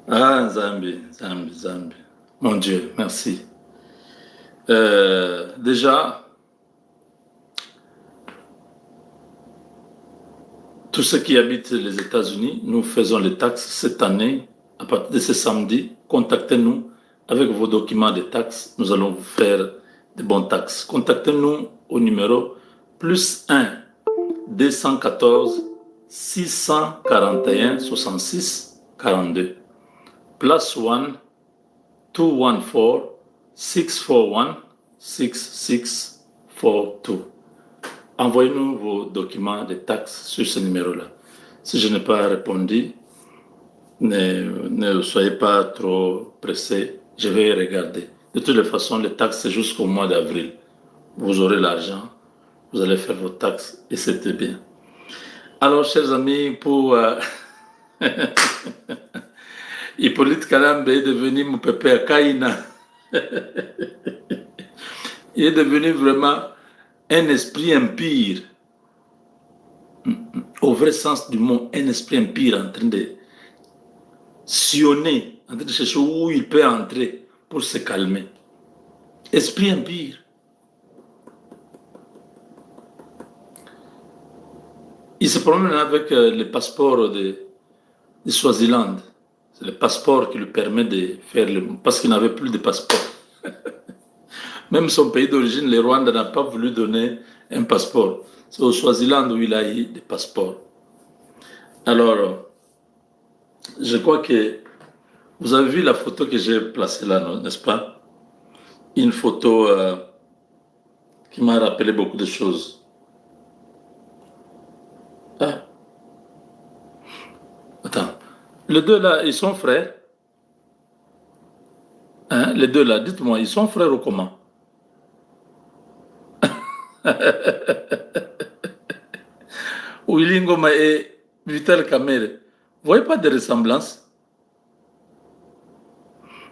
Ah, Zambi, Zambi, Zambi. Mon Dieu, merci. Déjà, tous ceux qui habitent les États-Unis, nous faisons les taxes cette année. À partir de ce samedi, contactez-nous avec vos documents de taxes. Nous allons vous faire de bons taxes. Contactez-nous au numéro plus 1 214 641 66 42. Plus 1 214 641 6642. Envoyez-nous vos documents de taxes sur ce numéro-là. Si je n'ai pas répondu, ne soyez pas trop pressés. Je vais regarder. De toutes les façons, les taxes, c'est jusqu'au mois d'avril. Vous aurez l'argent, vous allez faire vos taxes et c'était bien. Alors, chers amis, pour Hippolyte Kalambe est devenu mon pépé à Kaina. Il est devenu vraiment un esprit impire. Au vrai sens du mot, un esprit impire en train de sillonner, en train de chercher où il peut entrer pour se calmer. Esprit impire. Il se promène avec le passeport de Swaziland. C'est le passeport qui lui permet de faire le... Parce qu'il n'avait plus de passeport. Même son pays d'origine, le Rwanda, n'a pas voulu donner un passeport. C'est au Swaziland où il a eu des passeports. Alors, je crois que vous avez vu la photo que j'ai placée là, n'est-ce pas? Une photo qui m'a rappelé beaucoup de choses. Ah, attends. Les deux là, ils sont frères. Hein? Les deux là, dites-moi, ils sont frères ou comment? Willy Ngoma et Vital Kamere. Vous voyez pas de ressemblance?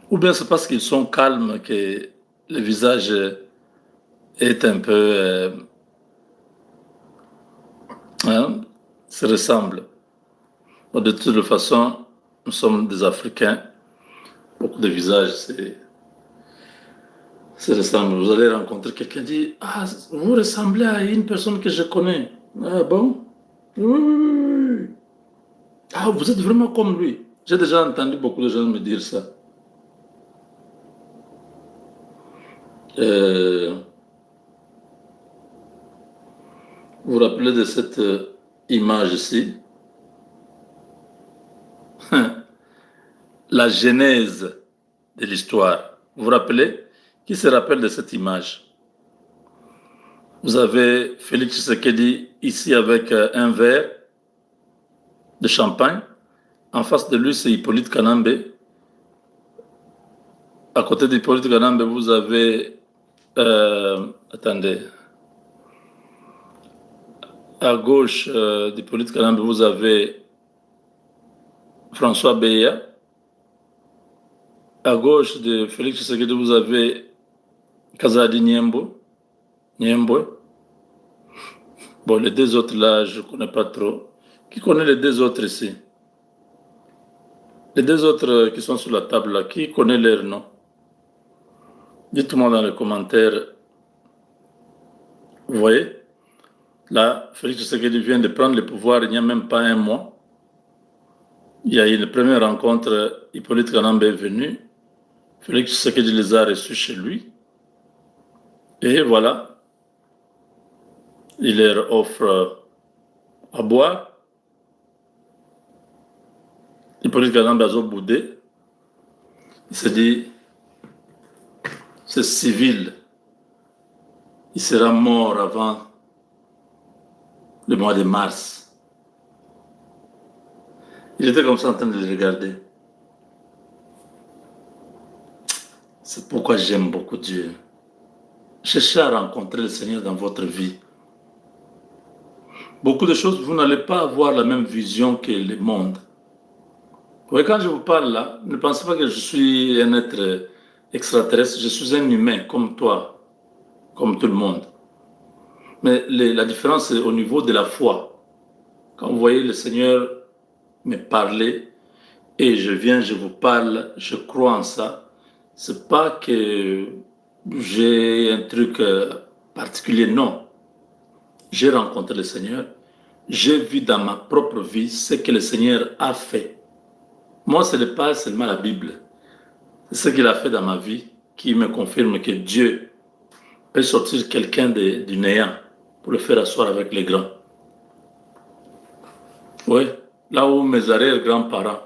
Ou bien c'est parce qu'ils sont calmes que le visage est un peu... hein, se ressemble. Bon, de toute façon, nous sommes des Africains. Beaucoup de visages se ressemblent. Vous allez rencontrer quelqu'un qui dit ah, vous ressemblez à une personne que je connais. Ah bon? Oui, oui, oui, oui. Ah, vous êtes vraiment comme lui. J'ai déjà entendu beaucoup de gens me dire ça. Vous vous rappelez de cette image ici? La genèse de l'histoire. Vous vous rappelez? Qui se rappelle de cette image? Vous avez Félix Tshisekedi ici avec un verre de champagne. En face de lui, c'est Hippolyte Kanambe. À côté d'Hippolyte Kanambe, vous avez... attendez. À gauche d'Hippolyte Kanambe, vous avez François Beya. À gauche de Félix Tshisekedi, vous avez Kazadi Niembo. Bon, les deux autres là, je ne connais pas trop. Qui connaît les deux autres ici? Les deux autres qui sont sur la table là, qui connaît leur nom? Dites-moi dans les commentaires. Vous voyez? Là, Félix Tshisekedi vient de prendre le pouvoir il n'y a même pas un mois. Il y a eu une première rencontre, Hippolyte Kanambe est venu. Félix Tshisekedi les a reçus chez lui. Et voilà, il leur offre à boire. Hippolyte Kanambe a boudé. Il s'est dit, c'est civil. Il sera mort avant le mois de mars. Il était comme ça en train de le regarder. C'est pourquoi j'aime beaucoup Dieu. Cherchez à rencontrer le Seigneur dans votre vie. Beaucoup de choses, vous n'allez pas avoir la même vision que le monde. Vous voyez, quand je vous parle là, ne pensez pas que je suis un être extraterrestre. Je suis un humain comme toi, comme tout le monde. Mais la différence, c'est au niveau de la foi. Quand vous voyez le Seigneur me parler et je viens, je vous parle, je crois en ça. C'est pas que j'ai un truc particulier, non. J'ai rencontré le Seigneur, j'ai vu dans ma propre vie ce que le Seigneur a fait. Moi, ce n'est pas seulement la Bible, c'est ce qu'il a fait dans ma vie qui me confirme que Dieu peut sortir quelqu'un du néant pour le faire asseoir avec les grands. Oui, là où mes arrière-grands-parents,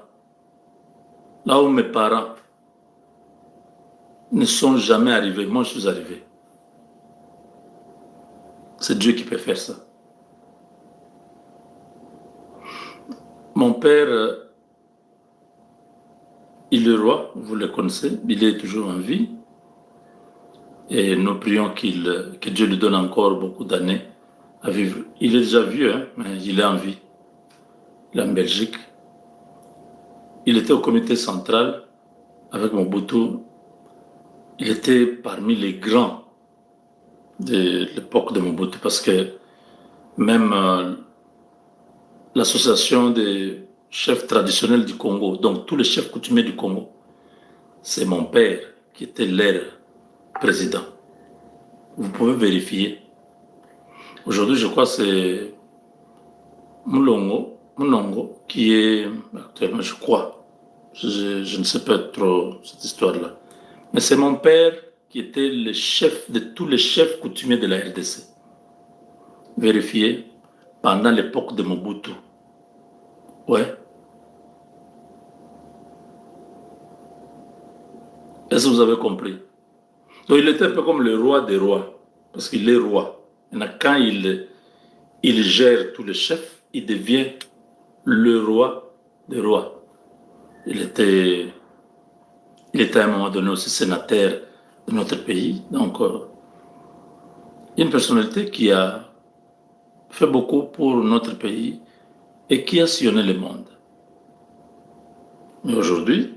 là où mes parents ne sont jamais arrivés, moi je suis arrivé. C'est Dieu qui peut faire ça. Mon père, il est roi, vous le connaissez, il est toujours en vie. Et nous prions que Dieu lui donne encore beaucoup d'années à vivre. Il est déjà vieux, hein, mais il est en vie. Il est en Belgique. Il était au comité central avec Mobutu. Il était parmi les grands de l'époque de Mobutu parce que même l'association des chefs traditionnels du Congo, donc tous les chefs coutumiers du Congo, c'est mon père qui était leur président. Vous pouvez vérifier. Aujourd'hui, je crois que c'est Moulongo, qui est actuellement, je crois, je ne sais pas trop cette histoire-là, mais c'est mon père qui était le chef de tous les chefs coutumiers de la RDC. Vérifiez, pendant l'époque de Mobutu. Ouais. Est-ce que vous avez compris? Donc il était un peu comme le roi des rois, parce qu'il est roi. Maintenant, quand il gère tous les chefs, il devient le roi des rois. Il était, il était à un moment donné aussi sénateur de notre pays. Donc, une personnalité qui a fait beaucoup pour notre pays et qui a sillonné le monde. Mais aujourd'hui,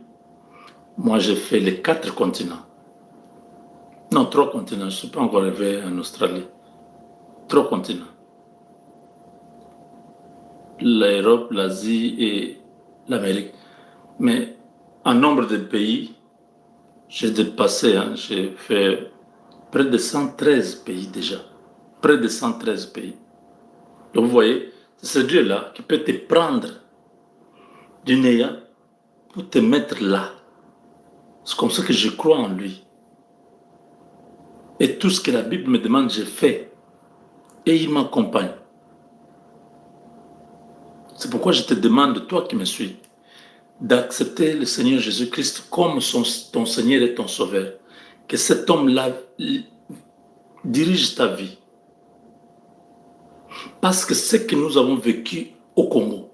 moi, j'ai fait les 4 continents. Non, 3 continents. Je ne suis pas encore arrivé en Australie. 3 continents. L'Europe, l'Asie et l'Amérique. Mais en nombre de pays, j'ai dépassé, hein, j'ai fait près de 113 pays déjà. Près de 113 pays. Donc vous voyez, c'est ce Dieu-là qui peut te prendre du néant pour te mettre là. C'est comme ça que je crois en lui. Et tout ce que la Bible me demande, j'ai fait. Et il m'accompagne. C'est pourquoi je te demande, toi qui me suis, d'accepter le Seigneur Jésus-Christ comme ton Seigneur et ton Sauveur. Que cet homme-là dirige ta vie. Parce que ce que nous avons vécu au Congo,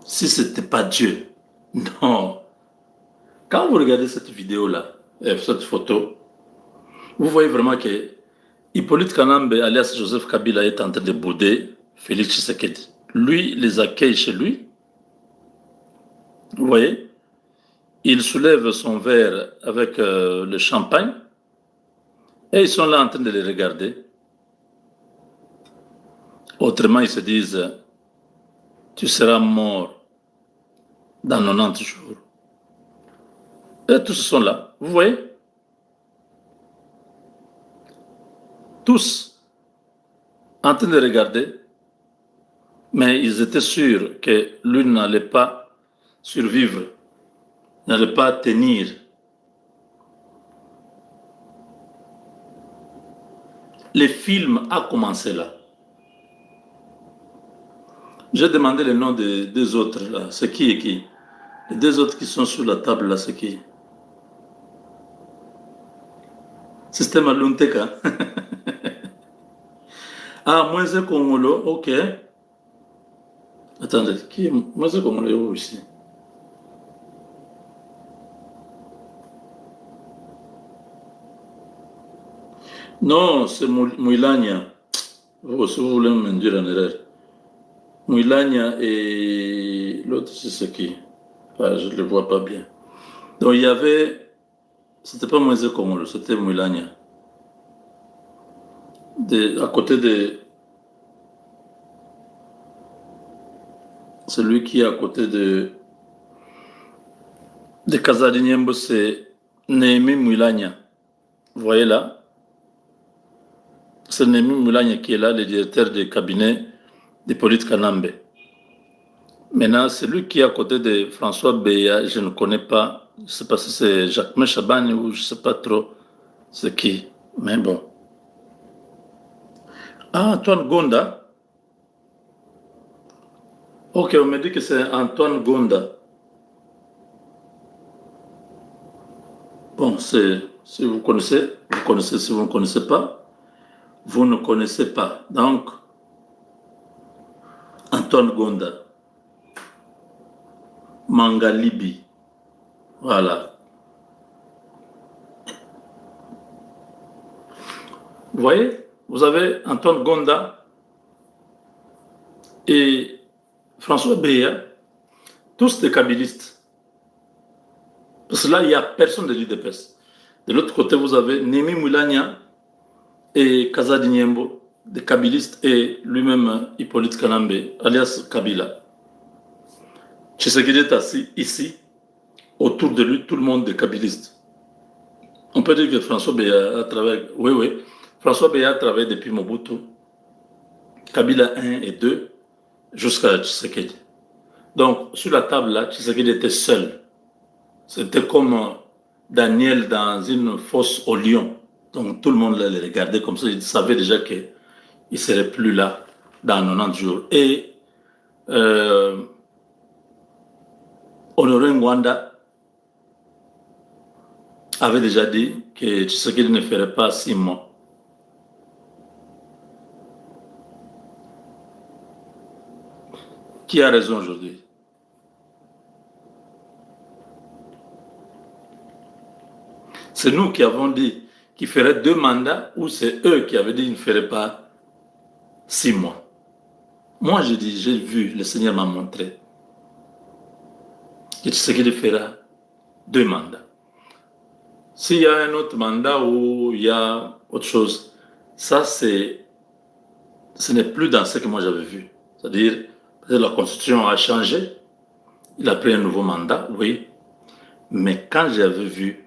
si ce n'était pas Dieu, non. Quand vous regardez cette vidéo-là, cette photo, vous voyez vraiment que Hippolyte Kanambe, alias Joseph Kabila, est en train de bouder Félix Tshisekedi. Lui, les accueille chez lui. Vous voyez, il soulève son verre avec le champagne et ils sont là en train de les regarder. Autrement, ils se disent, tu seras mort dans 90 jours. Et tous sont là. Vous voyez, tous en train de regarder, mais ils étaient sûrs que lui n'allait pas survivre, n'allait pas tenir. Le film a commencé là. J'ai demandé le nom des 2 autres là. C'est qui et qui? Les 2 autres qui sont sur la table là, c'est qui? Système Alunteka. Ah, Moïse Kongolo, ok. Attendez, qui est Moïse Kongolo ici? Non, c'est Mouilania. Oh, si vous voulez me dire en erreur. Mouilania et l'autre, c'est qui? Ah, je ne le vois pas bien. Donc il y avait, c'était pas Moïse Kongolo, c'était Mouilania. À côté de celui qui est à côté de de Kazadi Niembo, c'est Némi Moulania. Vous voyez là, c'est Némi Moulania qui est là, le directeur du cabinet de Polyte Kanambe. Maintenant, celui qui est à côté de François Beya, je ne connais pas. Je ne sais pas si c'est Jacques Chabani ou je ne sais pas trop c'est qui. Mais bon. Ah, Antoine Gonda. Ok, on me dit que c'est Antoine Gonda. Bon, si vous connaissez, vous connaissez. Si vous ne connaissez pas, vous ne connaissez pas. Donc, Antoine Gonda. Mangalibi. Voilà. Vous voyez, vous avez Antoine Gonda et François Beya, tous des kabylistes. Parce que là, il n'y a personne de l'UDPS. De l'autre côté, vous avez Némi Moulania et Kazadi Niembo, des kabylistes, et lui-même Hippolyte Kanambe, alias Kabila. Tshisekedi est assis ici, autour de lui, tout le monde est kabylistes. On peut dire que François Beya a travaillé, oui, François Beya a travaillé depuis Mobutu, Kabila 1 et 2, jusqu'à Tshisekedi. Donc, sur la table là, Tshisekedi était seul. C'était comme Daniel dans une fosse au lion. Donc, tout le monde le regardait comme ça. Il savait déjà qu'il ne serait plus là dans 90 jours. Et Honoré Ngwanda avait déjà dit que Tshisekedi ne ferait pas 6 mois. Qui a raison aujourd'hui? C'est nous qui avons dit qu'il ferait 2 mandats ou c'est eux qui avaient dit qu'il ne ferait pas 6 mois? Moi, j'ai dit, j'ai vu, le Seigneur m'a montré que Tshisekedi fera 2 mandats. S'il y a un autre mandat où il y a autre chose, ça ce n'est plus dans ce que moi j'avais vu. C'est-à-dire, la Constitution a changé, il a pris un nouveau mandat, oui, mais quand j'avais vu,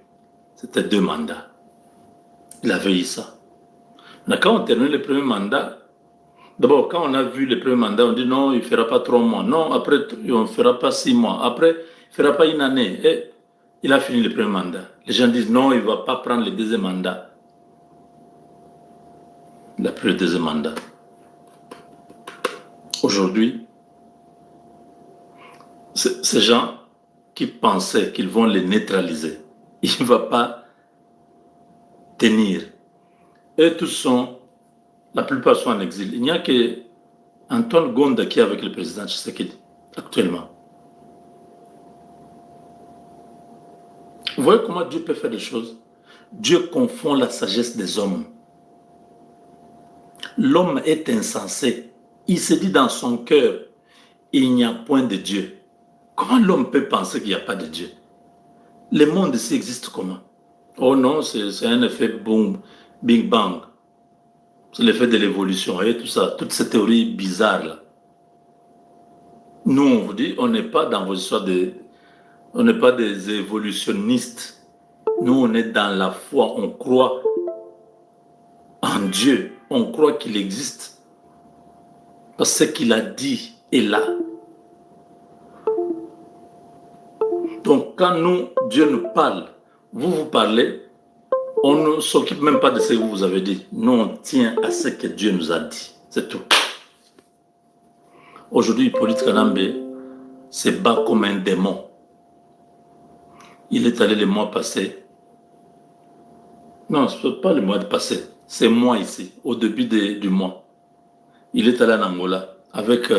c'était 2 mandats. Il avait eu ça. Mais quand on termine le premier mandat, d'abord, quand on a vu le premier mandat, on dit non, il ne fera pas 3 mois. Non, après, on ne fera pas 6 mois. Après, il ne fera pas une année. Et il a fini le premier mandat. Les gens disent non, il ne va pas prendre le deuxième mandat. Il a pris le deuxième mandat. Aujourd'hui, ces gens qui pensaient qu'ils vont les neutraliser, il ne va pas tenir. Eux tous sont, la plupart sont en exil. Il n'y a que Antoine Gonda qui est avec le président Tshisekedi actuellement. Vous voyez comment Dieu peut faire des choses? Dieu confond la sagesse des hommes. L'homme est insensé. Il se dit dans son cœur, il n'y a point de Dieu. Comment l'homme peut penser qu'il n'y a pas de Dieu? Le monde ici existe comment? Oh non, c'est un effet boom, Big Bang. C'est l'effet de l'évolution et tout ça, toutes ces théories bizarres là. Nous, on vous dit, on n'est pas dans vos histoires on n'est pas des évolutionnistes. Nous, on est dans la foi, on croit en Dieu, on croit qu'il existe. Parce que ce qu'il a dit est là. Donc, quand nous, Dieu nous parle, vous parlez, on ne s'occupe même pas de ce que vous avez dit. Nous, on tient à ce que Dieu nous a dit. C'est tout. Aujourd'hui, Hippolyte Kanambe se bat comme un démon. Il est allé le mois passé. Non, ce n'est pas le mois passé. C'est moi ici, au début du mois. Il est allé en Angola avec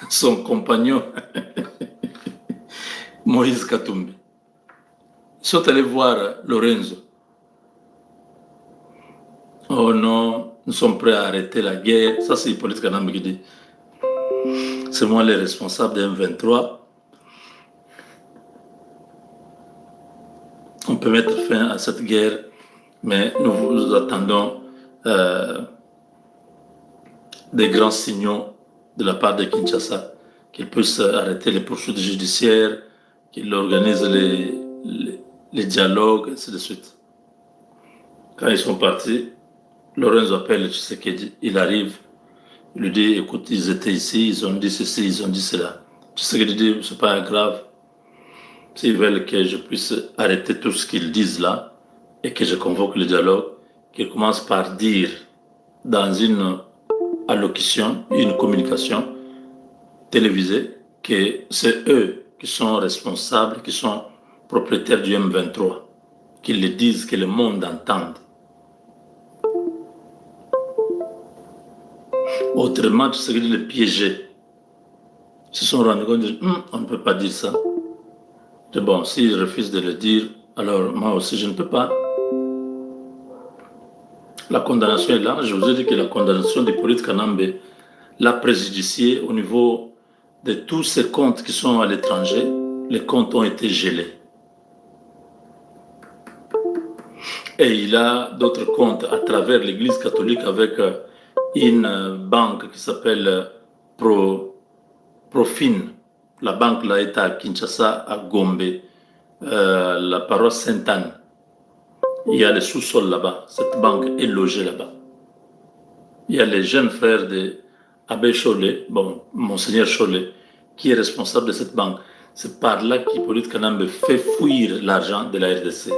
son compagnon Moïse Katumbi. Ils sont allés voir Lorenzo. Oh non, nous sommes prêts à arrêter la guerre. Ça, c'est Hippolyte Kanambe qui dit. C'est moi le responsable de M23. On peut mettre fin à cette guerre, mais nous vous attendons des grands signaux de la part de Kinshasa qu'il puisse arrêter les poursuites judiciaires, qu'il organise les dialogues, ainsi de suite. Quand ils sont partis, Lorenzo appelle Tshisekedi, il arrive, il lui dit, écoute, ils étaient ici, ils ont dit ceci, ils ont dit cela. Tshisekedi dit, c'est pas grave, s'ils veulent que je puisse arrêter tout ce qu'ils disent là, et que je convoque le dialogue, qu'ils commencent par dire dans une allocution, une communication télévisée, que c'est eux qui sont responsables, qui sont propriétaires du M23, qu'ils le disent, que le monde entende. Autrement, tu sais que les piéger. Ils se sont rendus compte, on ne peut pas dire ça. C'est bon, s'ils refusent de le dire, alors moi aussi je ne peux pas. La condamnation est là. Je vous ai dit que la condamnation d'Hippolyte Kanambe l'a préjudicié au niveau de tous ces comptes qui sont à l'étranger. Les comptes ont été gelés. Et il a d'autres comptes à travers l'Église catholique avec une banque qui s'appelle Profin. La banque là est à Kinshasa, à Gombe, la paroisse Sainte-Anne. Il y a le sous-sol là-bas. Cette banque est logée là-bas. Il y a les jeunes frères de Abbé Cholet, bon, Monseigneur Cholet, qui est responsable de cette banque. C'est par là qu'Hippolyte Kanambe fait fuir l'argent de la RDC.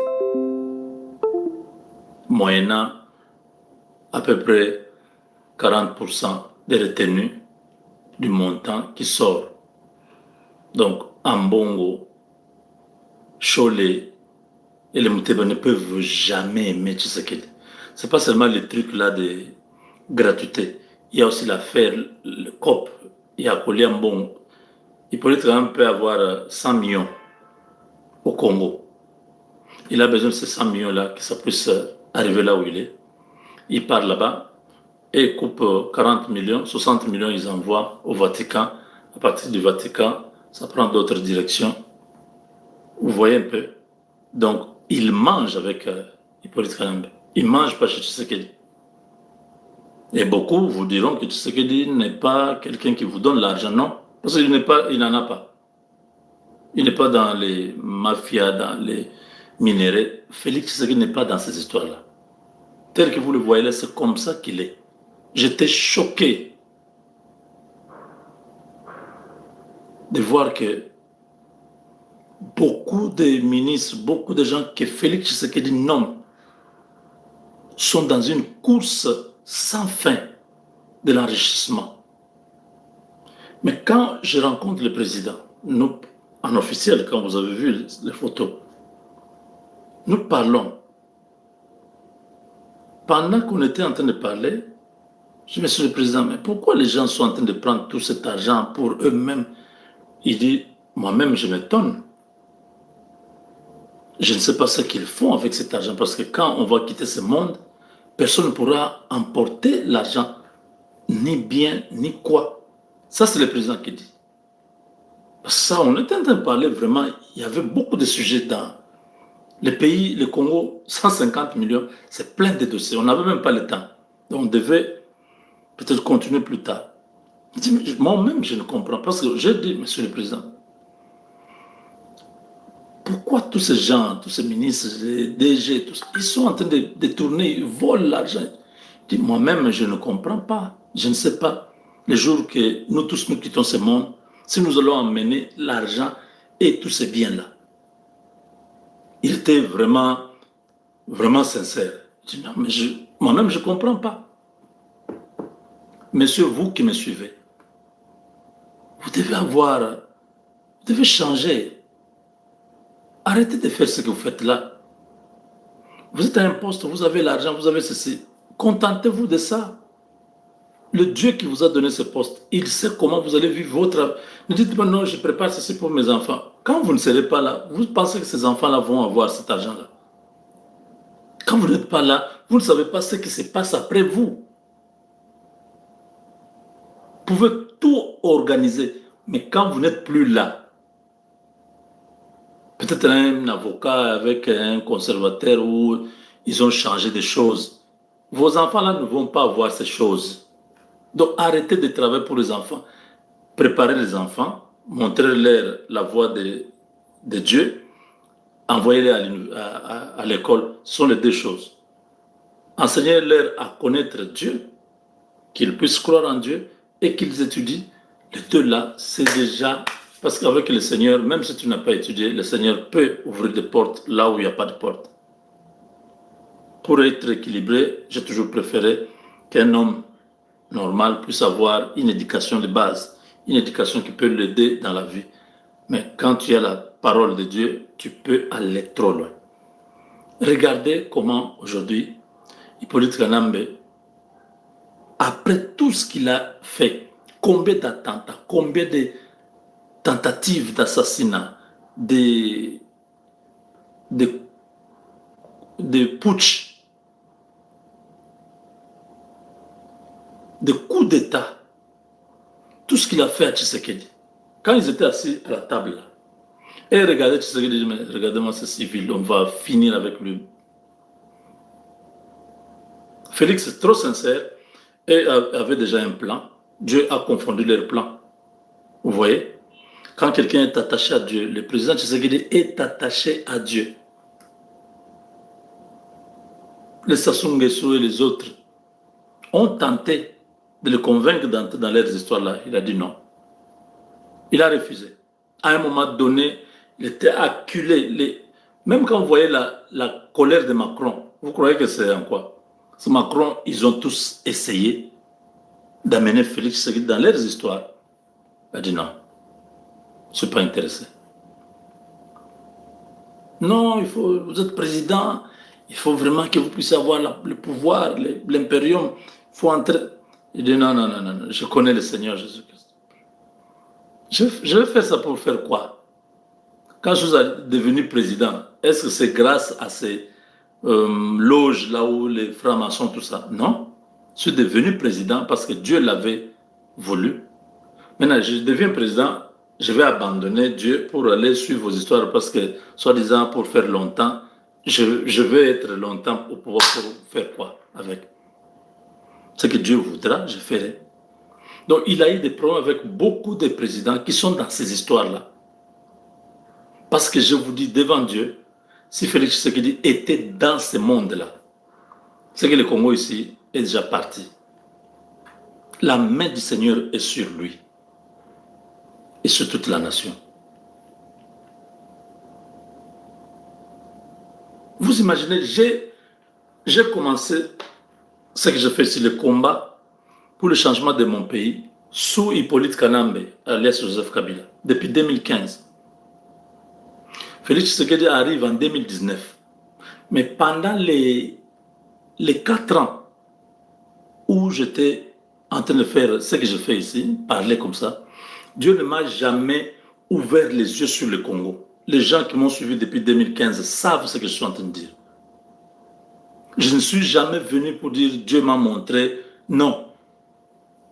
Moyennant à peu près 40% des retenues du montant qui sort. Donc, Ambongo, Cholet et les Mouteba ne peuvent jamais aimer Tshisekedi. Ce n'est pas seulement les trucs là de gratuité. Il y a aussi l'affaire, le COP. Il y a Koli Ambongo. Hippolyte Kanambe peut avoir 100 millions au Congo. Il a besoin de ces 100 millions-là, que ça puisse arriver là où il est. Il part là-bas et coupe 40 millions, 60 millions, ils envoient au Vatican. À partir du Vatican, ça prend d'autres directions. Vous voyez un peu. Donc, il mange avec Hippolyte Kanambe. Il ne mange pas chez Tshisekedi. Et beaucoup vous diront que Tshisekedi n'est pas quelqu'un qui vous donne l'argent. Non, parce qu'il n'en a pas. Il n'est pas dans les mafias, dans les minéraux. Félix Tshisekedi n'est pas dans ces histoires-là. Tel que vous le voyez là, c'est comme ça qu'il est. J'étais choqué de voir que beaucoup de ministres, beaucoup de gens que Félix Tshisekedi nomme sont dans une course sans fin de l'enrichissement. Mais quand je rencontre le président, nous, en officiel, quand vous avez vu les photos, nous parlons. Pendant qu'on était en train de parler, je dis, Monsieur le Président, mais pourquoi les gens sont en train de prendre tout cet argent pour eux-mêmes? Il dit, moi-même, je m'étonne. Je ne sais pas ce qu'ils font avec cet argent, parce que quand on va quitter ce monde, personne ne pourra emporter l'argent, ni bien, ni quoi. Ça, c'est le président qui dit. Ça, on était en train de parler vraiment, il y avait beaucoup de sujets dans les pays, le Congo, 150 millions, c'est plein de dossiers. On n'avait même pas le temps. Donc, on devait peut-être continuer plus tard. Moi-même, je ne comprends pas. Parce que j'ai dit, Monsieur le Président, pourquoi tous ces gens, tous ces ministres, les DG, tous, ils sont en train de détourner, ils volent l'argent. Moi-même, je ne comprends pas. Je ne sais pas. Le jour que nous tous nous quittons ce monde, si nous allons emmener l'argent et tous ces biens-là. Il était vraiment, vraiment sincère. Je dis, non, mais moi-même, je ne comprends pas. Monsieur, vous qui me suivez, vous devez changer. Arrêtez de faire ce que vous faites là. Vous êtes à un poste, vous avez l'argent, vous avez ceci. Contentez-vous de ça. Le Dieu qui vous a donné ce poste, il sait comment vous allez vivre votre... Ne dites pas non, je prépare ceci pour mes enfants. Quand vous ne serez pas là, vous pensez que ces enfants-là vont avoir cet argent-là. Quand vous n'êtes pas là, vous ne savez pas ce qui se passe après vous. Vous pouvez tout organiser, mais quand vous n'êtes plus là, peut-être un avocat avec un conservateur où ils ont changé des choses, vos enfants-là ne vont pas avoir ces choses. Donc arrêtez de travailler pour les enfants. préparer les enfants, montrer leur la voie de Dieu, envoyer-les à l'école, sont les deux choses. Enseigner-leur à connaître Dieu, qu'ils puissent croire en Dieu et qu'ils étudient. Les deux là, c'est déjà... Parce qu'avec le Seigneur, même si tu n'as pas étudié, le Seigneur peut ouvrir des portes là où il n'y a pas de porte. Pour être équilibré, j'ai toujours préféré qu'un homme normal puisse avoir une éducation de base, une éducation qui peut l'aider dans la vie. Mais quand tu as la parole de Dieu, tu peux aller trop loin. Regardez comment aujourd'hui, Hippolyte Kanambe, après tout ce qu'il a fait, combien d'attentats, combien de tentatives d'assassinat, de putsch, de coups d'État, tout ce qu'il a fait à Tshisekedi. Quand ils étaient assis à la table, là, et regardez Tshisekedi, mais regardez-moi ce civil, on va finir avec lui. Félix est trop sincère et avait déjà un plan. Dieu a confondu leurs plans. Vous voyez? Quand quelqu'un est attaché à Dieu, le président Tshisekedi est attaché à Dieu. Les Sassou Nguesso et les autres ont tenté de le convaincre d'entrer dans leurs histoires-là. Il a dit non. Il a refusé. À un moment donné, il était acculé. Même quand vous voyez la colère de Macron, vous croyez que c'est en quoi? C'est Macron, ils ont tous essayé d'amener Félix Tshisekedi dans leurs histoires. Il a dit non. Je ne suis pas intéressé. Non, vous êtes président, il faut vraiment que vous puissiez avoir le pouvoir, l'impérium. Il faut entrer. Il dit non, je connais le Seigneur Jésus-Christ. Je vais faire ça pour faire quoi? Quand je suis devenu président, est-ce que c'est grâce à ces loges là où les francs-maçons, tout ça? Non. Je suis devenu président parce que Dieu l'avait voulu. Maintenant, je deviens président, je vais abandonner Dieu pour aller suivre vos histoires parce que, soi-disant, pour faire longtemps, je vais être longtemps pour pouvoir faire quoi avec? Ce que Dieu voudra, je ferai. Donc, il a eu des problèmes avec beaucoup de présidents qui sont dans ces histoires-là. Parce que je vous dis devant Dieu, si Félix Tshisekedi était dans ce monde-là, c'est que le Congo ici est déjà parti. La main du Seigneur est sur lui et sur toute la nation. Vous imaginez, j'ai commencé ce que je fais sur le combat pour le changement de mon pays sous Hippolyte Kanambe, alias Joseph Kabila, depuis 2015. Félix Tshisekedi arrive en 2019. Mais pendant les 4 ans où j'étais en train de faire ce que je fais ici, parler comme ça, Dieu ne m'a jamais ouvert les yeux sur le Congo. Les gens qui m'ont suivi depuis 2015 savent ce que je suis en train de dire. Je ne suis jamais venu pour dire Dieu m'a montré. Non.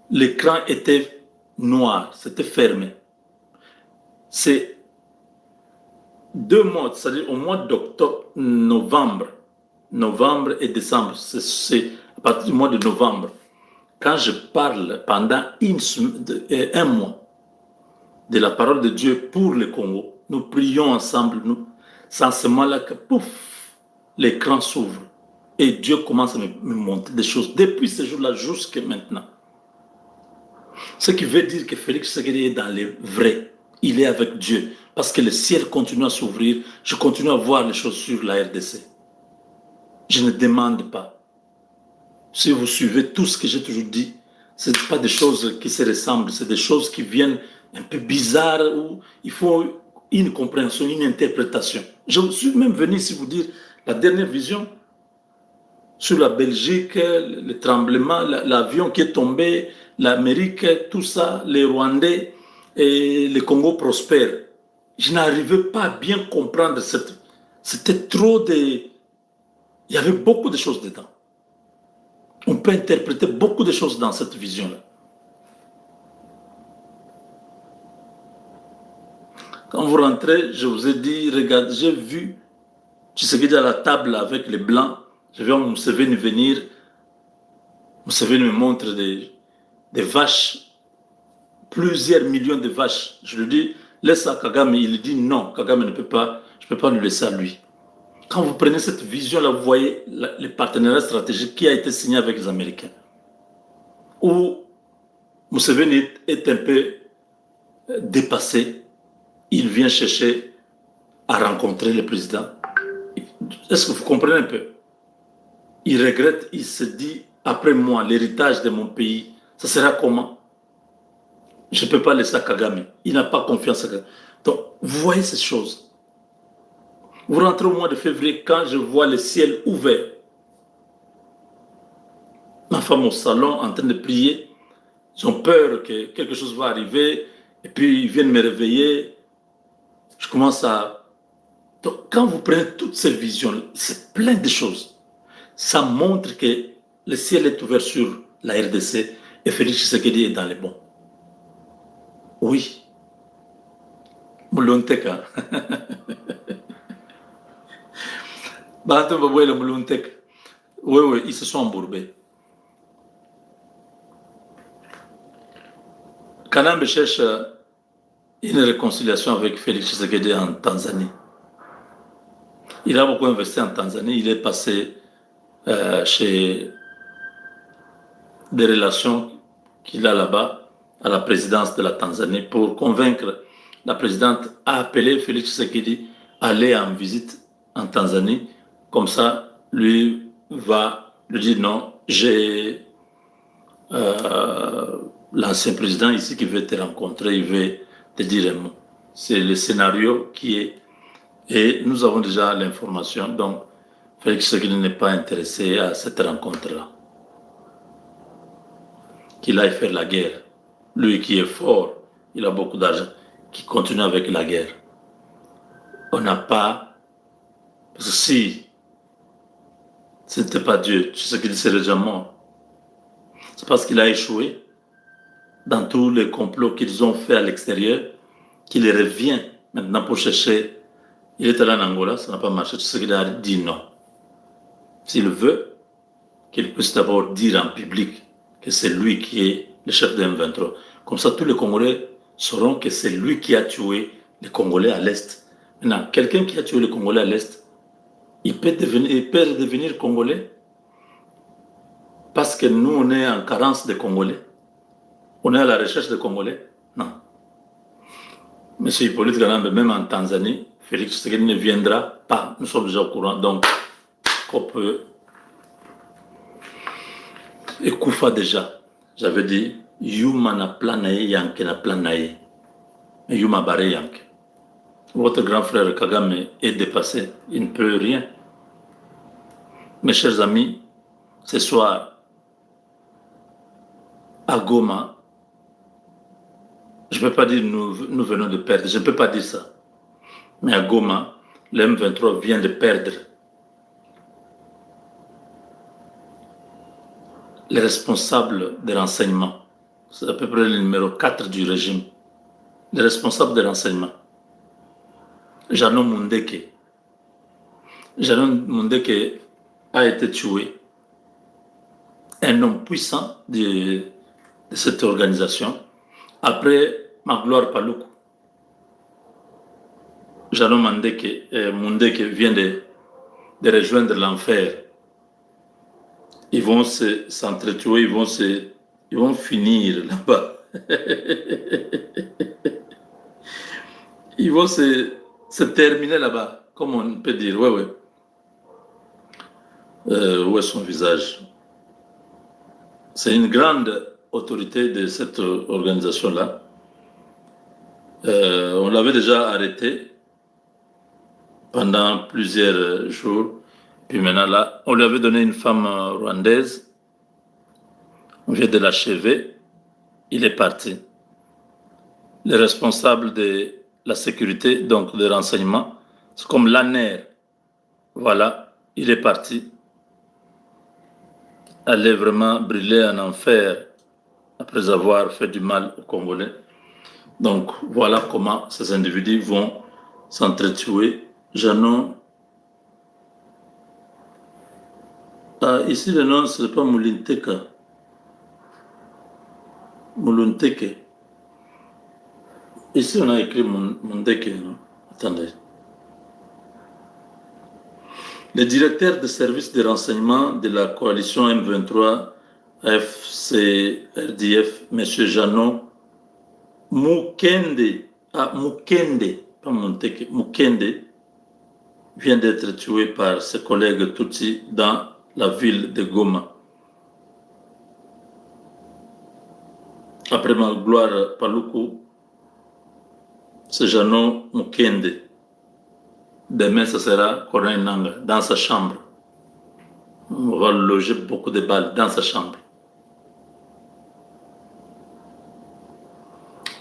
L'écran était noir, c'était fermé. C'est 2 mois, c'est-à-dire au mois d'octobre, novembre et décembre, c'est à partir du mois de novembre, quand je parle pendant un mois de la parole de Dieu pour le Congo, nous prions ensemble, c'est en ce moment-là que pouf, l'écran s'ouvre et Dieu commence à me montrer des choses depuis ce jour-là jusqu'à maintenant. Ce qui veut dire que Félix Tshisekedi est dans les vrais. Il est avec Dieu. Parce que le ciel continue à s'ouvrir. Je continue à voir les choses sur la RDC. Je ne demande pas. Si vous suivez tout ce que j'ai toujours dit, ce n'est pas des choses qui se ressemblent. C'est des choses qui viennent un peu bizarres où il faut une compréhension, une interprétation. Je suis même venu ici vous dire la dernière vision sur la Belgique, le tremblement, l'avion qui est tombé, l'Amérique, tout ça, les Rwandais et le Congo prospère. Je n'arrivais pas à bien comprendre c'était trop de... Il y avait beaucoup de choses dedans. On peut interpréter beaucoup de choses dans cette vision-là. Quand vous rentrez, je vous ai dit, regarde, j'ai vu Tshisekedi à la table avec les Blancs. Je vais Museveni venir. Museveni me montre des vaches plusieurs millions de vaches. Je lui dis, laisse à Kagame. Il dit non, Kagame ne peut pas, je ne peux pas le laisser à lui. Quand vous prenez cette vision-là, vous voyez le partenariat stratégique qui a été signé avec les Américains, où Museveni est un peu dépassé. Il vient chercher à rencontrer le président. Est-ce que vous comprenez un peu? Il regrette, il se dit, après moi, l'héritage de mon pays, ça sera comment? Je ne peux pas laisser à Kagame. Il n'a pas confiance à Kagame. Donc, vous voyez ces choses. Vous rentrez au mois de février, quand je vois le ciel ouvert, ma femme au salon en train de prier, ils ont peur que quelque chose va arriver, et puis ils viennent me réveiller. Je commence à... Donc, quand vous prenez toutes ces visions, c'est plein de choses. Ça montre que le ciel est ouvert sur la RDC et Félix Tshisekedi est dans les bons. Oui. Moulonteka. Oui, oui, ils se sont embourbés. Kanambe cherche une réconciliation avec Félix Tshisekedi en Tanzanie. Il a beaucoup investi en Tanzanie. Il est passé chez des relations qu'il a là-bas à la présidence de la Tanzanie pour convaincre la présidente à appeler Félix Tshisekedi à aller en visite en Tanzanie. Comme ça, lui va lui dire non, j'ai l'ancien président ici qui veut te rencontrer, il veut te dire un mot. C'est le scénario qui est... Et nous avons déjà l'information, donc Félix Tshisekedi n'est pas intéressé à cette rencontre-là. Qu'il aille faire la guerre. Lui qui est fort, il a beaucoup d'argent, qui continue avec la guerre. On n'a pas... Parce que si ce n'était pas Dieu, Tshisekedi serait déjà mort. C'est parce qu'il a échoué dans tous les complots qu'ils ont fait à l'extérieur qu'il revient maintenant pour chercher. Il est allé en Angola, ça n'a pas marché. Tshisekedi a dit non. S'il veut, qu'il puisse d'abord dire en public que c'est lui qui est le chef de M23. Comme ça, tous les Congolais sauront que c'est lui qui a tué les Congolais à l'Est. Maintenant, quelqu'un qui a tué les Congolais à l'Est, il peut devenir Congolais parce que nous, on est en carence de Congolais. On est à la recherche de Congolais. Non. Monsieur Hippolyte Galambe, même en Tanzanie, Félix Tshisekedi ne viendra pas. Nous sommes déjà au courant. Donc, qu'on peut... Et Koufa déjà, j'avais dit, Yuma na plan naye, Yanke na plan naye. Mais Yuma barré Yanke. Votre grand frère Kagame est dépassé. Il ne peut rien. Mes chers amis, ce soir, à Goma, je ne peux pas dire nous venons de perdre. Je ne peux pas dire ça. Mais à Goma, le M23 vient de perdre les responsables des renseignements. C'est à peu près le numéro 4 du régime. Les responsables des renseignements. Jano Mundeke. Jano Mundeke a été tué. Un homme puissant de cette organisation. Après Magloire Paluku. Jano Mundeke vient de rejoindre l'enfer. Ils vont s'entretuer, ils vont finir là-bas. Ils vont se terminer là-bas, comme on peut dire. Ouais, ouais. Où est son visage? C'est une grande autorité de cette organisation-là. On l'avait déjà arrêté pendant plusieurs jours. Puis maintenant, là, on lui avait donné une femme rwandaise. On vient de l'achever. Il est parti. Le responsable de la sécurité, donc des renseignements, c'est comme l'ANER. Voilà, il est parti. Aller vraiment brûler en enfer après avoir fait du mal aux Congolais. Donc, voilà comment ces individus vont s'entretuer. Janon. Ici, le nom, ce n'est pas Moulonteke. Moulonteke. Ici, on a écrit Mundeke, non? Attendez. Le directeur de service de renseignement de la coalition M23 FCRDF, M. Janon Mukende, Mukende, pas Monteke, Mukende, vient d'être tué par ses collègues Tutsi dans la ville de Goma. Après Magloire Paluku, c'est Janon Mukende. Demain, ce sera Corneille Nanga, dans sa chambre. On va loger beaucoup de balles dans sa chambre.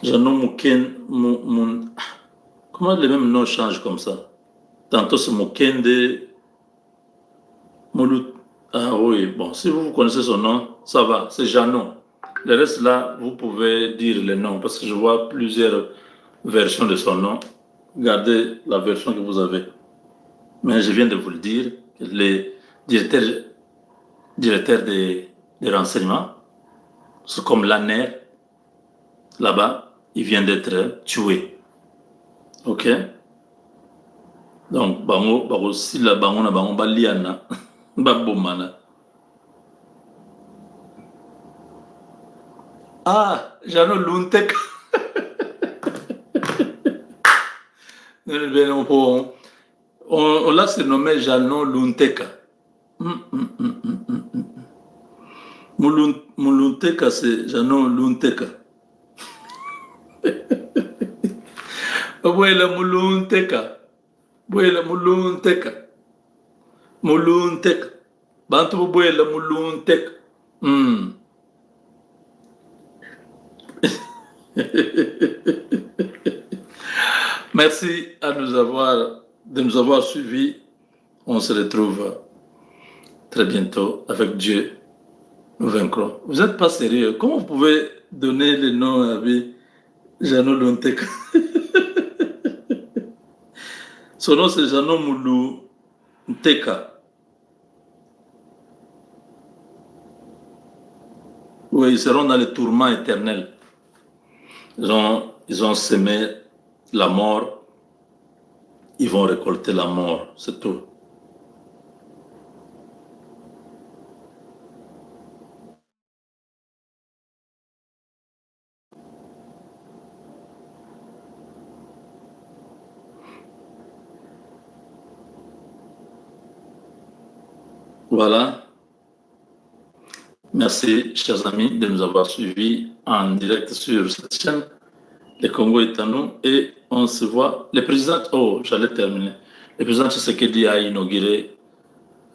Janon Mukende, comment les mêmes noms changent comme ça? Tantôt c'est Mukende, Moulout. Ah oui, bon, si vous connaissez son nom, ça va, c'est Janon. Le reste là, vous pouvez dire les noms parce que je vois plusieurs versions de son nom. Gardez la version que vous avez. Mais je viens de vous le dire, les directeurs des renseignements, c'est comme l'ANER, là-bas, il vient d'être tué. Ok? Donc, bango, si la bango na bango ba liana, ba bomana. Ah, Jano Luntek. On l'a surnommé Jano Lunteka. Mulunteka, c'est Jano Lunteka. Abuela Mulunteka. Abuela Mulunteka. Mulunteka. Bantu abuela Mulunteka. Merci de nous avoir suivis. On se retrouve très bientôt avec Dieu. Nous vaincrons. Vous n'êtes pas sérieux. Comment vous pouvez donner le nom à Jano Lunteka? Son nom c'est Jano Mulunteka. Oui, ils seront dans le tourment éternel. Ils ont semé la mort, ils vont récolter la mort, c'est tout. Voilà. Merci, chers amis, de nous avoir suivis en direct sur cette chaîne. Le Congo est à nous et on se voit. Le président, j'allais terminer. Le président Tshisekedi a inauguré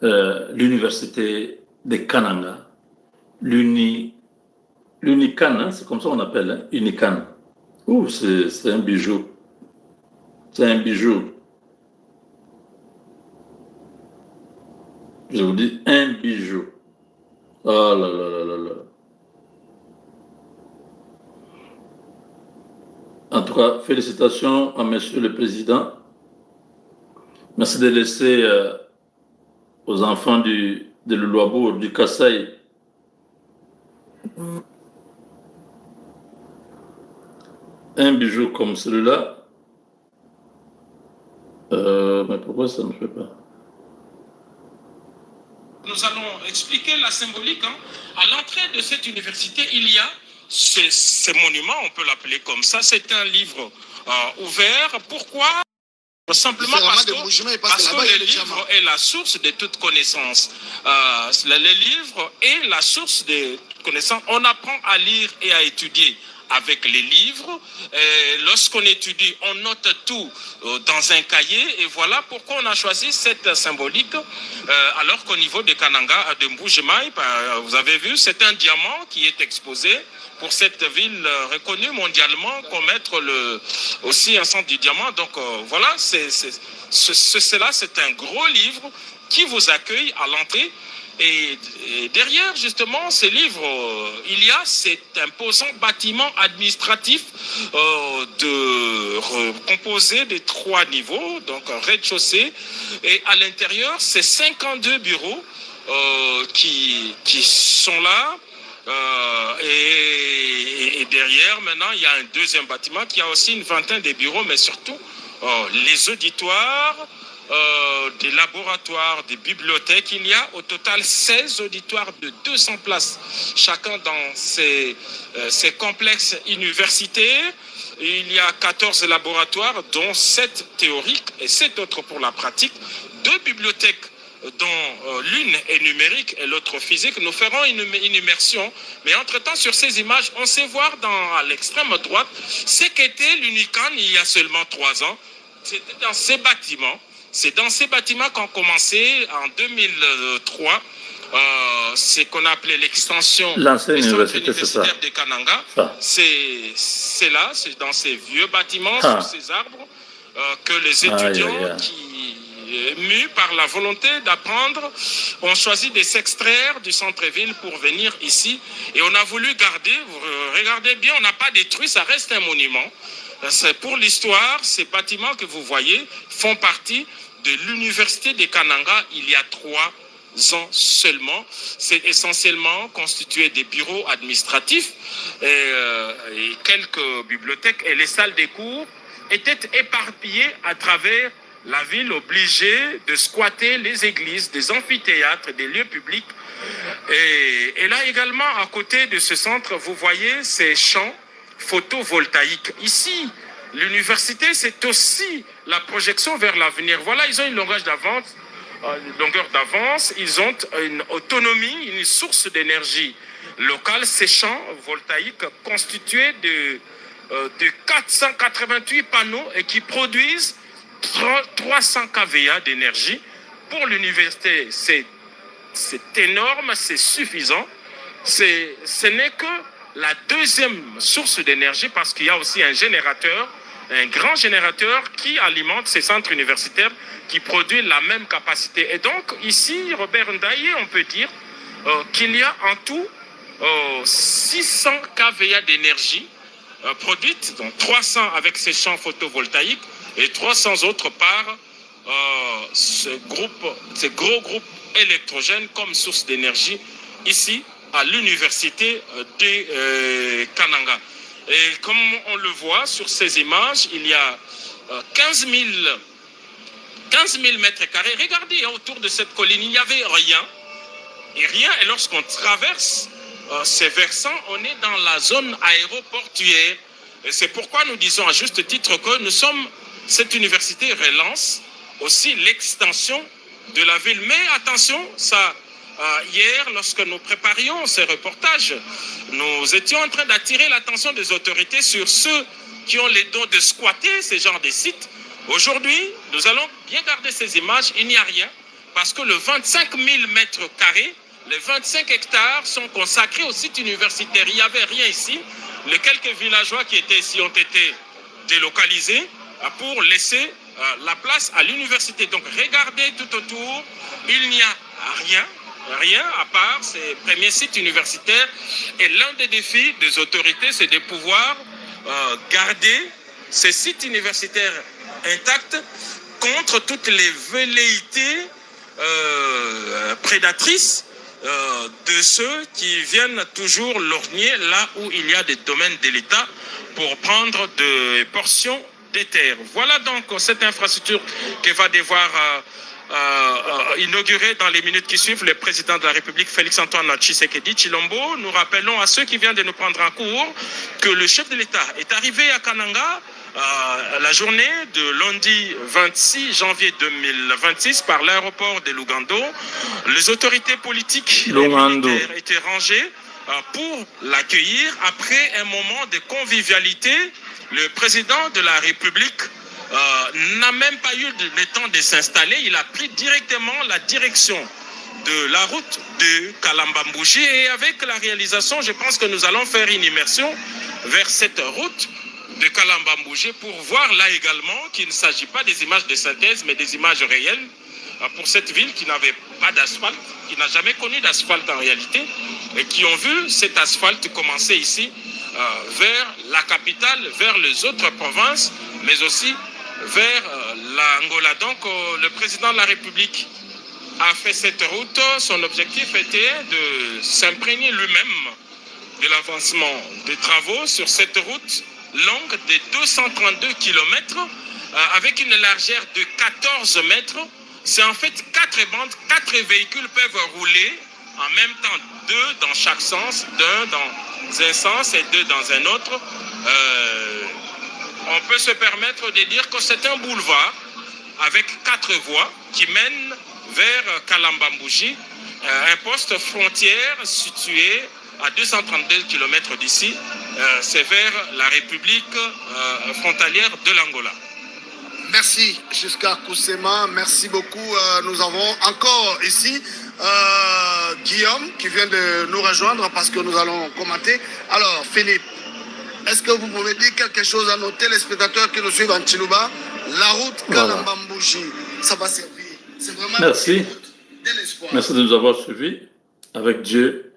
l'université de Kananga, l'Unican, hein, c'est comme ça qu'on appelle, hein, Unican. C'est un bijou. C'est un bijou. Je vous dis, un bijou. Oh là là là là là. En tout cas, félicitations à Monsieur le Président. Merci de laisser aux enfants de l'Uluabour, du Kasaï, un bijou comme celui-là. Mais pourquoi ça ne fait pas? Nous allons expliquer la symbolique. À l'entrée de cette université, il y a ce monument, on peut l'appeler comme ça. C'est un livre ouvert. Pourquoi? Simplement parce que le livre est la source de toute connaissance. Le livre est la source de connaissance. On apprend à lire et à étudier avec les livres. Lorsqu'on étudie, on note tout dans un cahier. Et voilà pourquoi on a choisi cette symbolique. Alors qu'au niveau de Kananga, de Mbujimaï, vous avez vu, c'est un diamant qui est exposé pour cette ville reconnue mondialement comme être aussi un centre du diamant. Donc voilà, cela c'est un gros livre qui vous accueille à l'entrée. Et derrière, justement, ce livre, il y a cet imposant bâtiment administratif composé de 3 niveaux, donc un rez-de-chaussée. Et à l'intérieur, c'est 52 bureaux qui sont là. Et derrière, maintenant, il y a un deuxième bâtiment qui a aussi une vingtaine de bureaux, mais surtout les auditoires, des laboratoires, des bibliothèques. Il y a au total 16 auditoires de 200 places, chacun dans ces complexes universitaires. Il y a 14 laboratoires, dont 7 théoriques et 7 autres pour la pratique. 2 bibliothèques, dont l'une est numérique et l'autre physique. Nous ferons une immersion, mais entre-temps, sur ces images, on sait voir à l'extrême droite ce qu'était l'UNICAN il y a seulement 3 ans. C'était dans ces bâtiments. C'est dans ces bâtiments qu'on commençait en 2003, ce qu'on appelait l'extension des centres universitaires de Kananga. C'est là, c'est dans ces vieux bâtiments, sous ces arbres, que les étudiants mus par la volonté d'apprendre, ont choisi de s'extraire du centre-ville pour venir ici. Et on a voulu garder, regardez bien, on n'a pas détruit, ça reste un monument. C'est pour l'histoire, ces bâtiments que vous voyez font partie de l'université de Kananga il y a 3 ans seulement. C'est essentiellement constitué des bureaux administratifs et quelques bibliothèques, et les salles des cours étaient éparpillées à travers la ville, obligée de squatter les églises, des amphithéâtres, des lieux publics. Et là également, à côté de ce centre, vous voyez ces champs photovoltaïques. Ici, l'université, c'est aussi la projection vers l'avenir. Voilà, ils ont une longueur d'avance, ils ont une autonomie, une source d'énergie locale. Ces champs voltaïques constitués de 488 panneaux et qui produisent 300 kVA d'énergie. Pour l'université, c'est énorme, c'est suffisant. Ce n'est que la deuxième source d'énergie, parce qu'il y a aussi un générateur, un grand générateur qui alimente ces centres universitaires, qui produit la même capacité. Et donc ici, Robert Ndaye, on peut dire qu'il y a en tout 600 kVA d'énergie produite, donc 300 avec ces champs photovoltaïques et 300 autres par ces gros groupes électrogènes comme source d'énergie ici à l'université de Kananga. Et comme on le voit sur ces images, il y a 15 000 mètres carrés. Regardez, autour de cette colline, il n'y avait rien. Et lorsqu'on traverse ces versants, on est dans la zone aéroportuaire. Et c'est pourquoi nous disons à juste titre que cette université relance aussi l'extension de la ville. Mais attention, hier, lorsque nous préparions ces reportages, nous étions en train d'attirer l'attention des autorités sur ceux qui ont les dons de squatter ces genres de sites. Aujourd'hui, nous allons bien garder ces images. Il n'y a rien, parce que le 25 000 mètres carrés, les 25 hectares sont consacrés au site universitaire. Il n'y avait rien ici. Les quelques villageois qui étaient ici ont été délocalisés pour laisser la place à l'université. Donc regardez tout autour, il n'y a rien à part ces premiers sites universitaires. Et l'un des défis des autorités, c'est de pouvoir garder ces sites universitaires intacts contre toutes les velléités prédatrices de ceux qui viennent toujours lorgner là où il y a des domaines de l'État pour prendre des portions des terres. Voilà donc cette infrastructure que va devoir inaugurer dans les minutes qui suivent le président de la République, Félix-Antoine Tshisekedi Tshilombo. Nous rappelons à ceux qui viennent de nous prendre en cours que le chef de l'État est arrivé à Kananga la journée de lundi 26 janvier 2026 par l'aéroport de Lugando. Les autorités politiques et militaires étaient rangées pour l'accueillir. Après un moment de convivialité, le président de la République n'a même pas eu le temps de s'installer. Il a pris directement la direction de la route de Kalambambouji, et avec la réalisation, je pense que nous allons faire une immersion vers cette route de Kalambambouji pour voir là également qu'il ne s'agit pas des images de synthèse, mais des images réelles pour cette ville qui n'avait pas d'asphalte, qui n'a jamais connu d'asphalte en réalité, et qui ont vu cet asphalte commencer ici vers la capitale, vers les autres provinces, mais aussi vers l'Angola. Donc le président de la République a fait cette route. Son objectif était de s'imprégner lui-même de l'avancement des travaux sur cette route longue de 232 km avec une largeur de 14 mètres. C'est en fait 4 bandes, 4 véhicules peuvent rouler en même temps, 2 dans chaque sens, d'un dans un sens et 2 dans un autre. On peut se permettre de dire que c'est un boulevard avec 4 voies qui mènent vers Kalambambouji, un poste frontière situé à 232 km d'ici. C'est vers la République frontalière de l'Angola. Merci jusqu'à Koussema, merci beaucoup. Nous avons encore ici Guillaume qui vient de nous rejoindre parce que nous allons commenter. Alors Philippe, est-ce que vous pouvez dire quelque chose à nos téléspectateurs qui nous suivent en Chiluba? La route Kalambambouji, ça va servir. C'est vraiment Merci. de l'espoir. Merci de nous avoir suivis. Avec Dieu,